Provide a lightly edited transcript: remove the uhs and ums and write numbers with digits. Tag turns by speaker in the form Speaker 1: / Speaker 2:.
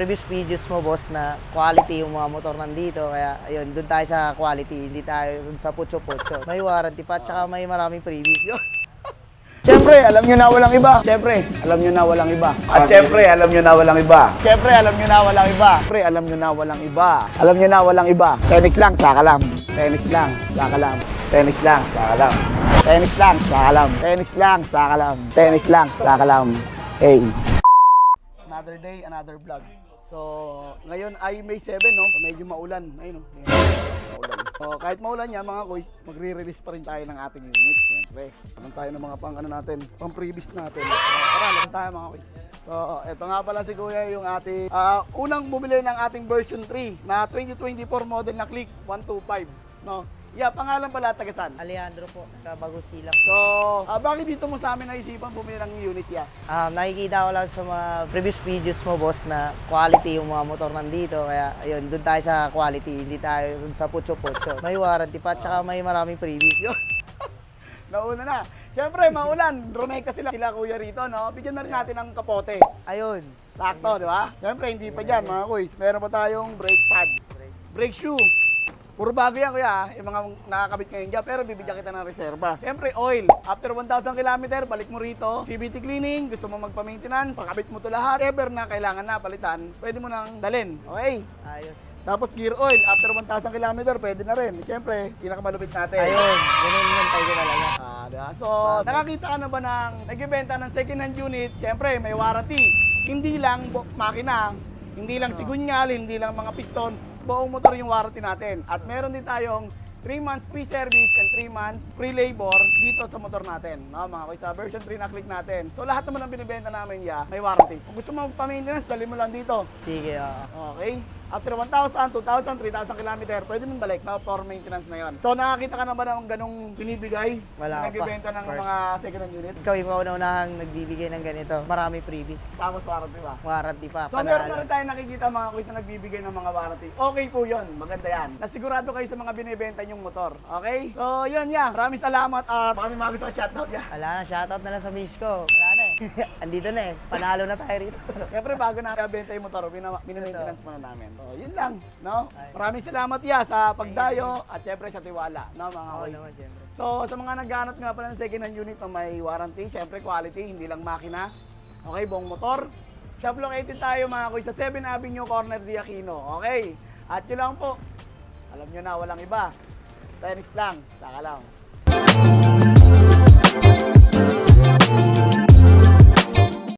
Speaker 1: previous videos mo, boss, na quality yung mga motor nandito. Kaya, ayun, doon tayo sa quality. Hindi tayo dun sa putyo-putyo. May warranty pa, tsaka may maraming previous.
Speaker 2: Siyempre, alam nyo na walang iba. Siyempre, alam nyo na walang iba. At siyempre, alam nyo na walang iba. Siyempre, alam nyo na walang iba. Siyempre, alam nyo na walang iba. Alam nyo na walang iba. Tenix lang, saka lang. Tenix lang, saka lang. Tenix lang, saka lang. Tenix lang, saka lang. Tenix lang, saka lang. Tenix lang, saka lang. Hey. Another day, another vlog. So, ngayon ay May 7, no? So, medyo maulan. Ayun, no? Maulan. So, kahit maulan yan, mga kuys, magre-release pa rin tayo ng ating unit, siyempre. Naman tayo ng mga pang previous natin. Tara, laban tayo mga kuys. So, eto nga pala si Kuya yung ating unang bumili ng ating version 3 na 2024 model na Click 125, no? Yeah, pangalan pala, tagasan?
Speaker 1: Alejandro po, Bagong Silang.
Speaker 2: So, bakit dito mo sa amin naisipan bumili ng unit ya?
Speaker 1: Nakikita ko lang sa mga previous videos mo, boss, na quality yung mga motor nandito. Kaya, ayun, doon tayo sa quality. Hindi tayo dun sa putyo-putyo. May warranty pa, tsaka may maraming previous.
Speaker 2: Yun. Nauna na. Siyempre, maulan. Roneka sila kuya rito, no? Bigyan na rin natin ng kapote.
Speaker 1: Ayun.
Speaker 2: Sakto, di ba? Siyempre, hindi pa dyan, mga kuys. Meron pa tayong brake pad. Brake shoe. Puro bago yan, kuya, yung mga nakakabit ngayon dyan, pero bibigyan kita ng reserba. Siyempre, oil. After 1,000 km, balik mo rito. CVT cleaning, gusto mo magpa-maintenance, pakabit mo to lahat. Ever na kailangan na palitan, pwede mo nang dalhin. Okay?
Speaker 1: Ayos.
Speaker 2: Tapos gear oil, after 1,000 km, pwede na rin. Siyempre, pinakamalupit natin.
Speaker 1: Ayun. Ganun yung tayo talaga.
Speaker 2: Diba? So, nakakita ka na ba ng nagbibenta ng second-hand unit? Siyempre, may warranty. Hindi lang makina, hindi lang sigunyal, hindi lang mga piston, buong motor yung warranty natin. At meron din tayong 3 months free service and 3 months free labor dito sa motor natin. No, mga kuya, sa version 3 na Click natin. So, lahat naman ng binibenta namin may warranty. Kung gusto mo magpa-maintenance, dali mo lang dito.
Speaker 1: Sige,
Speaker 2: Okay? After 1,000, 2,000, 3,000 km, pwede mong balik na for maintenance na yon. So, nakakita ka na ba ng ganong binibigay?
Speaker 1: Wala pa.
Speaker 2: Nagbibenta ng
Speaker 1: First.
Speaker 2: mga second-hand unit?
Speaker 1: Ikaw yung kauna-unahang nagbibigay ng ganito. Marami previous.
Speaker 2: Tapos warranty ba?
Speaker 1: Warranty pa,
Speaker 2: So, meron na
Speaker 1: panalo.
Speaker 2: rin tayo nakikita mga kuya na nagbibigay ng mga warranty. Okay po yun. Maganda yan. Nasigurado kayo sa mga binibenta yung motor. Okay? So, yun ya. Maraming salamat at baka may mga gusto ka shoutout ya.
Speaker 1: Wala na, shoutout na lang sa miss ko. Wala na eh. Andito na eh. Panalo na tayo rito.
Speaker 2: Siyempre, bago na benta yung motor, minamaintenance muna namin. So, yun lang. No? Maraming salamat ya sa pagdayo at siyempre sa tiwala. No, mga
Speaker 1: Oo
Speaker 2: kuya.
Speaker 1: naman, siyempre.
Speaker 2: So, sa mga naghahanap nga pala ng second-hand unit na may warranty, siyempre quality, hindi lang makina. Okay, buong motor. Shop located tayo mga kuya sa 7 Avenue, Corner de Aquino. Okay? At yun lang po. Alam nyo na, walang iba. Tenix lang, saka lang.